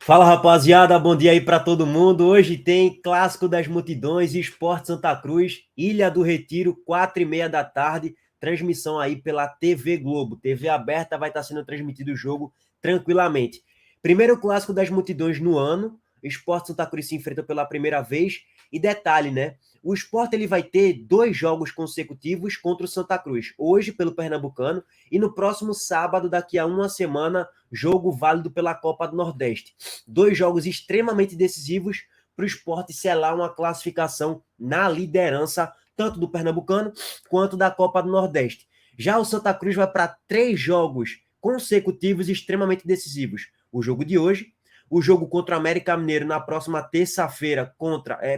Fala, rapaziada, bom dia aí para todo mundo. Hoje tem Clássico das Multidões, Sport Santa Cruz, Ilha do Retiro, 4h30 da tarde, transmissão aí pela TV Globo. TV aberta, vai estar sendo transmitido o jogo tranquilamente. Primeiro Clássico das Multidões no ano, Sport Santa Cruz se enfrenta pela primeira vez. E detalhe, né? O Sport ele vai ter 2 jogos consecutivos contra o Santa Cruz. Hoje pelo Pernambucano e no próximo sábado, daqui a uma semana, jogo válido pela Copa do Nordeste. 2 jogos extremamente decisivos para o Sport selar uma classificação na liderança, tanto do Pernambucano quanto da Copa do Nordeste. Já o Santa Cruz vai para 3 jogos consecutivos extremamente decisivos. O jogo de hoje, o jogo contra o América Mineiro na próxima terça-feira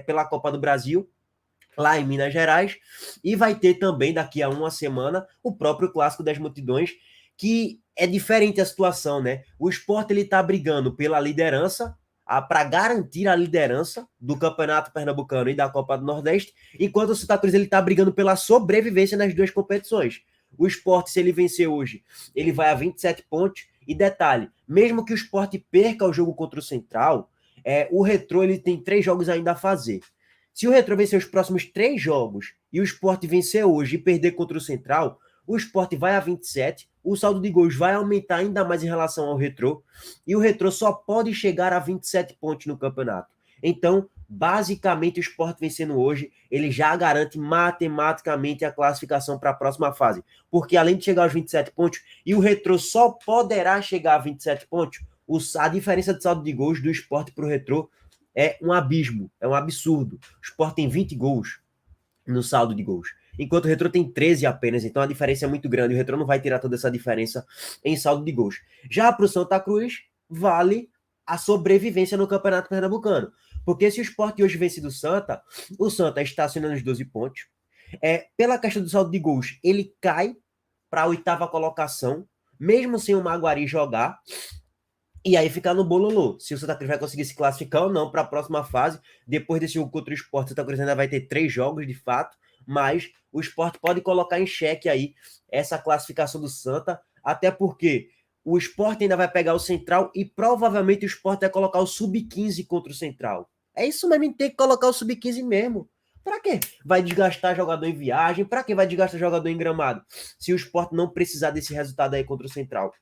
pela Copa do Brasil, lá em Minas Gerais, e vai ter também daqui a uma semana o próprio Clássico das Multidões, que é diferente a situação, né? O Sport ele tá brigando pela liderança, para garantir a liderança do Campeonato Pernambucano e da Copa do Nordeste, enquanto o Santa Cruz ele tá brigando pela sobrevivência nas duas competições. O Sport, se ele vencer hoje, ele vai a 27 pontos. E detalhe, mesmo que o Sport perca o jogo contra o Central, o Retrô ele tem 3 jogos ainda a fazer. Se o Retrô vencer os próximos 3 jogos e o Sport vencer hoje e perder contra o Central, o Sport vai a 27, o saldo de gols vai aumentar ainda mais em relação ao Retrô, e o Retrô só pode chegar a 27 pontos no campeonato. Então, basicamente, o Sport vencendo hoje, ele já garante matematicamente a classificação para a próxima fase. Porque além de chegar aos 27 pontos, e o Retrô só poderá chegar a 27 pontos, a diferença de saldo de gols do Sport para o Retrô é um abismo, é um absurdo. O Sport tem 20 gols no saldo de gols, enquanto o Retrô tem 13 apenas, então a diferença é muito grande. O Retrô não vai tirar toda essa diferença em saldo de gols. Já para o Santa Cruz, vale a sobrevivência no Campeonato Pernambucano, porque se o Sport hoje vence do Santa, o Santa está assinando os 12 pontos. Pela questão do saldo de gols, ele cai para a 8ª colocação, mesmo sem o Maguari jogar, e aí ficar no bololô, se o Santa Cruz vai conseguir se classificar ou não para a próxima fase. Depois desse jogo contra o Sport, o Santa Cruz ainda vai ter 3 jogos de fato, mas o Sport pode colocar em xeque aí essa classificação do Santa, até porque o Sport ainda vai pegar o Central e provavelmente o Sport vai colocar o Sub-15 contra o Central. É isso mesmo, tem que colocar o Sub-15 mesmo. Para quê? Vai desgastar jogador em viagem? Para que vai desgastar jogador em gramado? Se o Sport não precisar desse resultado aí contra o Central.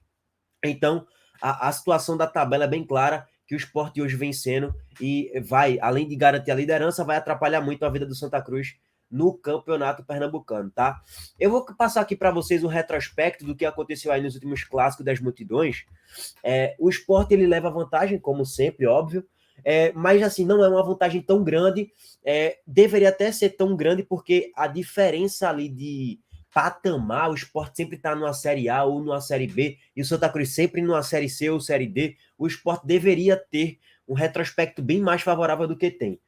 Então, a situação da tabela é bem clara, que o Sport hoje vencendo e vai, além de garantir a liderança, vai atrapalhar muito a vida do Santa Cruz no Campeonato Pernambucano, tá? Eu vou passar aqui para vocês um retrospecto do que aconteceu aí nos últimos clássicos das multidões. O Sport ele leva vantagem, como sempre, óbvio, mas assim, não é uma vantagem tão grande, deveria até ser tão grande, porque a diferença ali de patamar, o Sport sempre está numa Série A ou numa Série B, e o Santa Cruz sempre numa Série C ou Série D. O Sport deveria ter um retrospecto bem mais favorável do que tem.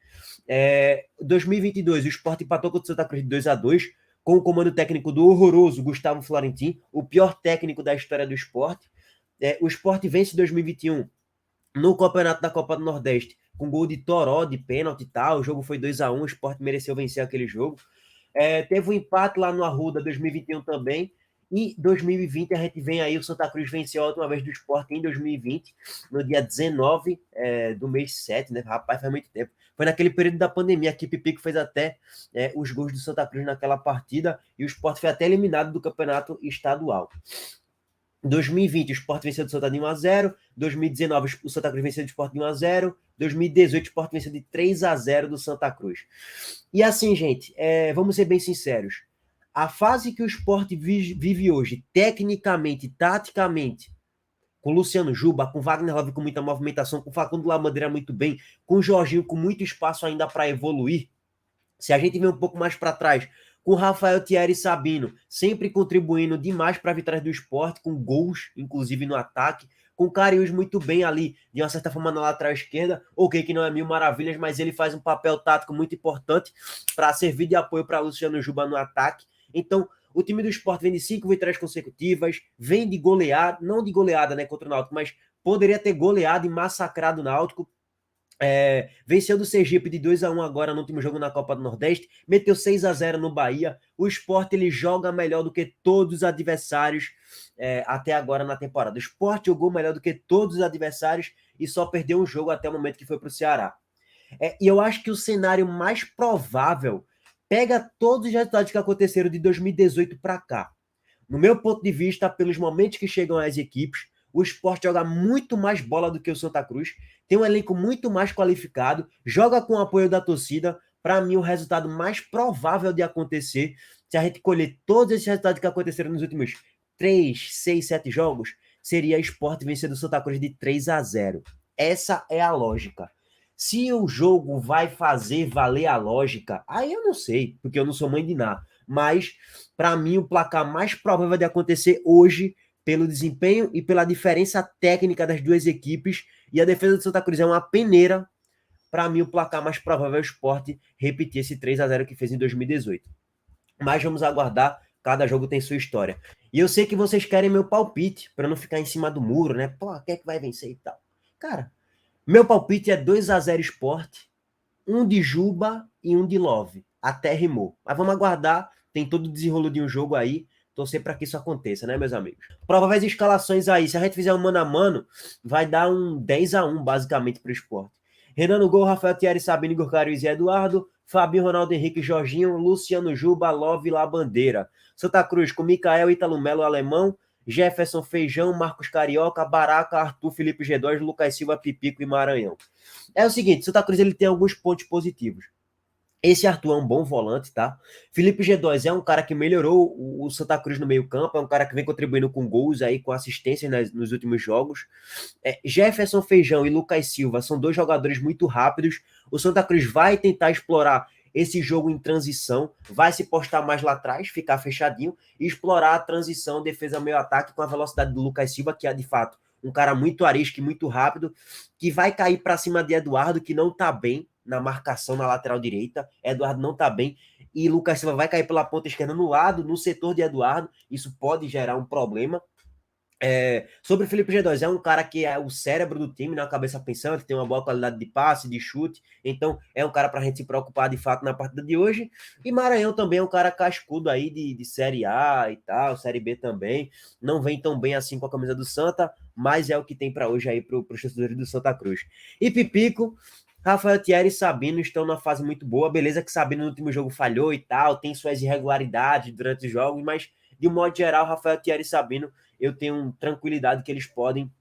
2022, o Sport empatou contra o Santa Cruz de 2-2, com o comando técnico do horroroso Gustavo Florentin, o pior técnico da história do Sport. O Sport vence 2021 no campeonato da Copa do Nordeste, com gol de Toró, de pênalti e tal. O jogo foi 2-1, o Sport mereceu vencer aquele jogo. Teve um empate lá no Arruda 2021 também. E 2020 a gente vem aí, o Santa Cruz venceu a última vez do Sport em 2020, no dia 19 do mês 7, né? Rapaz, faz muito tempo. Foi naquele período da pandemia que Pipico fez até os gols do Santa Cruz naquela partida, e o Sport foi até eliminado do campeonato estadual. 2020 o Sport venceu do Santa de 1-0, 2019 o Santa Cruz venceu do Sport de 1-0, 2018 o Sport venceu de 3-0 do Santa Cruz. E assim, gente, vamos ser bem sinceros, a fase que o Sport vive hoje, tecnicamente, taticamente, com Luciano Juba, com Wagner Love com muita movimentação, com Facundo Lamandeira muito bem, com o Jorginho com muito espaço ainda para evoluir, se a gente vê um pouco mais para trás, com Rafael Thierry e Sabino, sempre contribuindo demais para a vitória do Sport, com gols, inclusive no ataque, com o Cariús muito bem ali, de uma certa forma na lateral esquerda, ok, que não é mil maravilhas, mas ele faz um papel tático muito importante para servir de apoio para Luciano Juba no ataque. Então, o time do Sport vem de 5 vitórias consecutivas, vem de goleada, não de goleada, né, contra o Náutico, mas poderia ter goleado e massacrado o Náutico. Venceu do Sergipe de 2-1 agora no último jogo na Copa do Nordeste, meteu 6-0 no Bahia. O Sport ele joga melhor do que todos os adversários até agora na temporada. O Sport jogou melhor do que todos os adversários e só perdeu um jogo até o momento que foi para o Ceará. E eu acho que o cenário mais provável pega todos os resultados que aconteceram de 2018 para cá. No meu ponto de vista, pelos momentos que chegam as equipes, o Sport joga muito mais bola do que o Santa Cruz, tem um elenco muito mais qualificado, joga com o apoio da torcida. Para mim, o resultado mais provável de acontecer, se a gente colher todos esses resultados que aconteceram nos últimos 3, 6, 7 jogos, seria Sport vencer do Santa Cruz de 3-0. Essa é a lógica. Se o jogo vai fazer valer a lógica, aí eu não sei, porque eu não sou mãe de nada. Mas, para mim, o placar mais provável de acontecer hoje, pelo desempenho e pela diferença técnica das duas equipes, e a defesa do Santa Cruz é uma peneira, para mim, o placar mais provável é o Sport repetir esse 3-0 que fez em 2018. Mas vamos aguardar, cada jogo tem sua história. E eu sei que vocês querem meu palpite, para não ficar em cima do muro, né? Pô, quem é que vai vencer e tal? Cara, meu palpite é 2-0 Sport, um de Juba e um de Love. Até rimou. Mas vamos aguardar, tem todo o desenrolo de um jogo aí, torcer para que isso aconteça, né, meus amigos? Prováveis escalações aí, se a gente fizer um mano a mano, vai dar um 10-1 basicamente para o Sport. Renan no gol, Rafael Thierry, Sabino, Igor Carius e Eduardo, Fabinho, Ronaldo Henrique, Jorginho, Luciano Juba, Love e Labandeira. Santa Cruz com Micael, Ítalo Melo, Alemão, Jefferson, Feijão, Marcos Carioca, Baraca, Arthur, Felipe G2, Lucas Silva, Pipico e Maranhão. É o seguinte, Santa Cruz ele tem alguns pontos positivos. Esse Arthur é um bom volante, tá? Felipe G2 é um cara que melhorou o Santa Cruz no meio campo, é um cara que vem contribuindo com gols aí, com assistências nos últimos jogos. Jefferson, Feijão e Lucas Silva são dois jogadores muito rápidos. O Santa Cruz vai tentar explorar esse jogo em transição, vai se postar mais lá atrás, ficar fechadinho, e explorar a transição, defesa meio ataque com a velocidade do Lucas Silva, que é de fato um cara muito arisco e muito rápido, que vai cair para cima de Eduardo, que não tá bem na marcação na lateral direita. Eduardo não tá bem, e Lucas Silva vai cair pela ponta esquerda no lado, no setor de Eduardo, isso pode gerar um problema. Sobre o Felipe G2, é um cara que é o cérebro do time, na cabeça pensante, tem uma boa qualidade de passe, de chute, então é um cara pra gente se preocupar de fato na partida de hoje. E Maranhão também é um cara cascudo aí de Série A e tal, Série B também, não vem tão bem assim com a camisa do Santa, mas é o que tem para hoje aí pros torcedores do Santa Cruz. E Pipico, Rafael Thierry e Sabino estão numa fase muito boa, beleza que Sabino no último jogo falhou e tal, tem suas irregularidades durante os jogos, mas de um modo geral, Rafael Thierry e Sabino, eu tenho tranquilidade que eles podem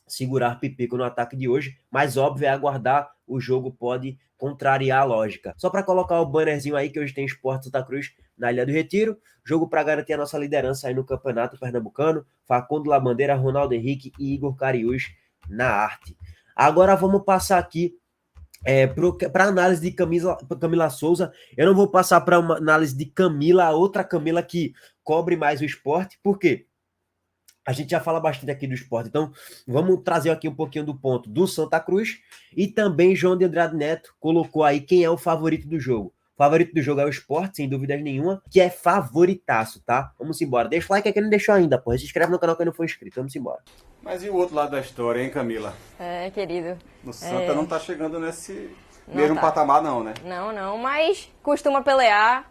segurar Pipico no ataque de hoje, mas óbvio é aguardar, o jogo pode contrariar a lógica. Só para colocar o bannerzinho aí que hoje tem Sport Santa Cruz na Ilha do Retiro, jogo para garantir a nossa liderança aí no Campeonato Pernambucano, Facundo Labandeira, Ronaldo Henrique e Igor Cariús na arte. Agora vamos passar aqui para análise de Camila Souza. Eu não vou passar para uma análise de Camila, a outra Camila que cobre mais o esporte, porque a gente já fala bastante aqui do esporte, então vamos trazer aqui um pouquinho do ponto do Santa Cruz, e também João de Andrade Neto colocou aí quem é o favorito do jogo. O favorito do jogo é o Sport, sem dúvidas nenhuma, que é favoritaço, tá? Vamos embora. Deixa o like aqui, não deixou ainda, pô. Se inscreve no canal quem não for inscrito, vamos embora. Mas e o outro lado da história, hein, Camila? Querido. O Santa não tá chegando nesse mesmo patamar, não, né? Não, mas costuma pelear.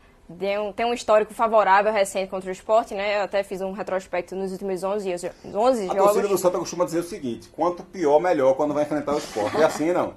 Tem um histórico favorável recente contra o Sport, né? Eu até fiz um retrospecto nos últimos 11 jogos. A torcida do Santa costuma dizer o seguinte: quanto pior, melhor quando vai enfrentar o Sport. É assim, não?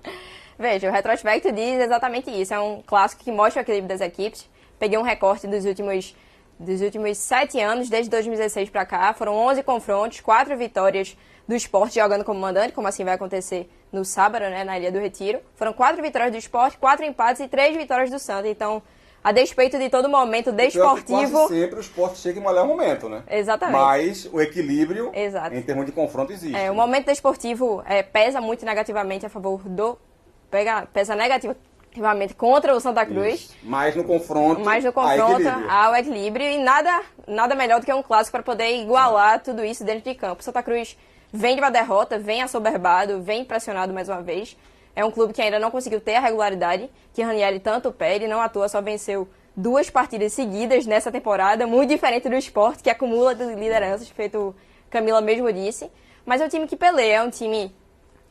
Veja, o retrospecto diz exatamente isso. É um clássico que mostra o equilíbrio das equipes. Peguei um recorte dos últimos 7 anos, desde 2016 para cá. Foram 11 confrontos, 4 vitórias do Sport jogando como mandante, como assim vai acontecer no sábado, né, na Ilha do Retiro. Foram 4 vitórias do Sport, 4 empates e 3 vitórias do Santa. Então, a despeito de todo momento desportivo... Quase sempre o Sport chega em melhor momento, né? Exatamente. Mas o equilíbrio, exato, em termos de confronto, existe. O momento desportivo pesa muito negativamente a favor do... Pesa negativamente contra o Santa Cruz. Isso. Mas no confronto, há o equilíbrio. E nada melhor do que um clássico para poder igualar tudo isso dentro de campo. O Santa Cruz vem de uma derrota, vem assoberbado, vem pressionado mais uma vez. É um clube que ainda não conseguiu ter a regularidade que Ranieri tanto pede, não à toa só venceu 2 partidas seguidas nessa temporada, muito diferente do Sport, que acumula lideranças, feito Camila mesmo disse. Mas é um time que peleia, é um time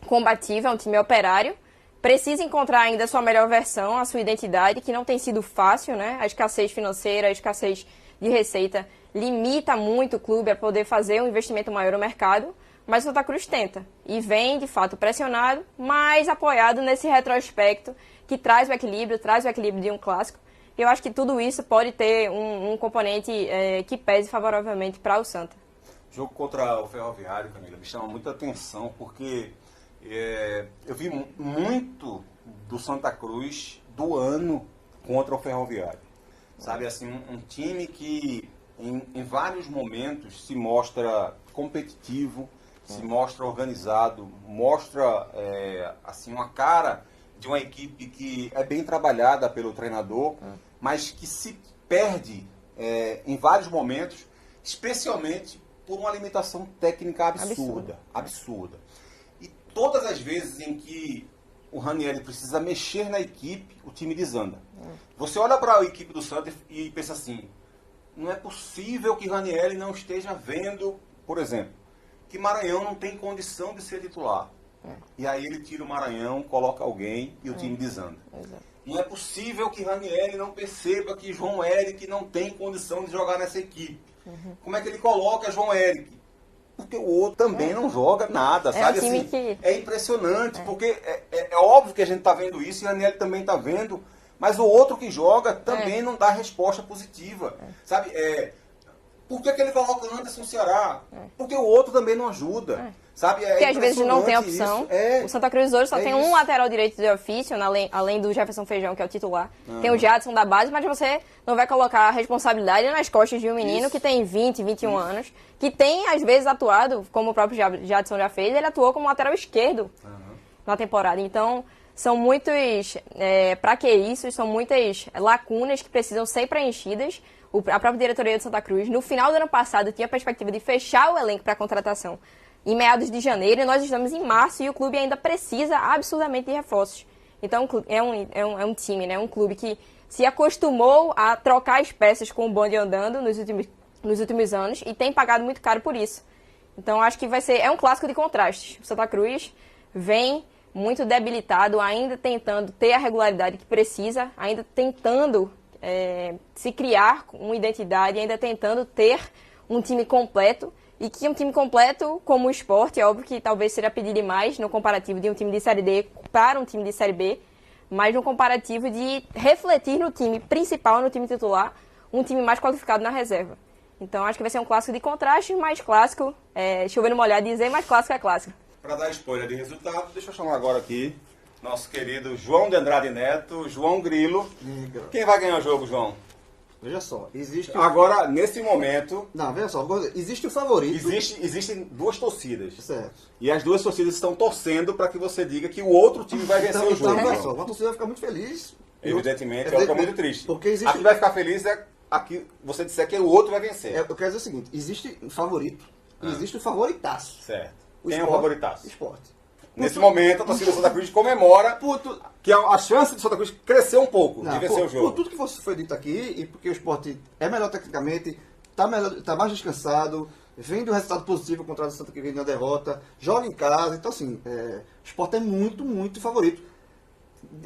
combativo, é um time operário, precisa encontrar ainda a sua melhor versão, a sua identidade, que não tem sido fácil, né? A escassez financeira, a escassez de receita limita muito o clube a poder fazer um investimento maior no mercado, mas o Santa Cruz tenta. E vem, de fato, pressionado, mas apoiado nesse retrospecto que traz o equilíbrio de um clássico. Eu acho que tudo isso pode ter um componente que pese favoravelmente para o Santa. O jogo contra o Ferroviário, Camila, me chama muita atenção, porque eu vi muito do Santa Cruz do ano contra o Ferroviário. Sabe, assim, um time que em vários momentos se mostra competitivo, se mostra organizado, mostra assim, uma cara de uma equipe que é bem trabalhada pelo treinador, mas que se perde em vários momentos, especialmente por uma limitação técnica absurda. E todas as vezes em que o Ranieri precisa mexer na equipe, o time desanda. Você olha para a equipe do Santa e pensa assim, não é possível que Ranieri não esteja vendo, por exemplo, que Maranhão não tem condição de ser titular. E aí ele tira o Maranhão, coloca alguém e o time desanda. Não é possível que Ranieri não perceba que João Eric não tem condição de jogar nessa equipe. Como é que ele coloca João Eric? Porque o outro também não joga nada, sabe? Assim, é impressionante, porque é óbvio que a gente está vendo isso e Ranieri também está vendo, mas o outro que joga também não dá resposta positiva, sabe? Por que ele coloca Anderson Ceará? Porque o outro também não ajuda. Sabe? Porque às vezes não tem opção. O Santa Cruz hoje só tem um lateral direito de ofício, além do Jefferson Feijão, que é o titular. Tem o Jadson da base, mas você não vai colocar a responsabilidade nas costas de um menino que tem 20, 21 anos, que tem, às vezes, atuado, como o próprio Jadson já fez, ele atuou como lateral esquerdo na temporada. Então, são muitos, para que isso, são muitas lacunas que precisam ser preenchidas. A própria diretoria de Santa Cruz, no final do ano passado, tinha a perspectiva de fechar o elenco para contratação em meados de janeiro, e nós estamos em março e o clube ainda precisa absurdamente de reforços. Então é um time, né? Um clube que se acostumou a trocar as peças com o bonde andando nos últimos anos e tem pagado muito caro por isso. Então acho que é um clássico de contrastes. O Santa Cruz vem muito debilitado, ainda tentando ter a regularidade que precisa, ainda tentando se criar uma identidade, ainda tentando ter um time completo. E que um time completo, como o Sport, é óbvio que talvez seja pedir demais no comparativo de um time de Série D para um time de Série B, mas no comparativo de refletir no time principal, no time titular, um time mais qualificado na reserva. Então acho que vai ser um clássico de contraste, mais clássico, chovendo molhado dizer, mais clássico é clássico. Para dar spoiler de resultado, deixa eu chamar agora aqui nosso querido João de Andrade Neto, João Grilo. Quem vai ganhar o jogo, João? Veja só, existe... Agora, nesse momento... Não, veja só, existe o favorito... Existem duas torcidas. Certo. E as duas torcidas estão torcendo para que você diga que o outro time vai vencer o jogo. Então, olha só, uma torcida vai ficar muito feliz. Evidentemente, outra fica muito triste. Porque existe... A que vai ficar feliz é a que você disser que o outro vai vencer. Eu quero dizer o seguinte, existe um favorito e existe o favoritaço. Certo. Quem é o favoritaço? Esporte. Nesse momento, a torcida do Santa Cruz comemora que a chance do Santa Cruz cresceu um pouco de vencer o jogo. Por tudo que foi dito aqui, e porque o Sport é melhor tecnicamente, tá mais descansado, vem do resultado positivo contra o Santa que vem na derrota, joga em casa, então assim, o Sport é muito, muito favorito.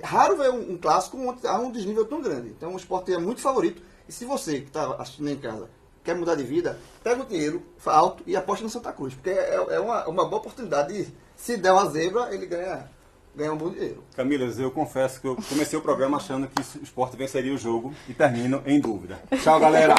Raro ver um clássico onde há um desnível tão grande. Então o Sport é muito favorito. E se você que está assistindo em casa quer mudar de vida, pega o dinheiro alto e aposta no Santa Cruz, porque é uma boa oportunidade de... Se der uma zebra, ele ganha um bom dinheiro. Camila, eu confesso que eu comecei o programa achando que o Sport venceria o jogo e termino em dúvida. Tchau, galera!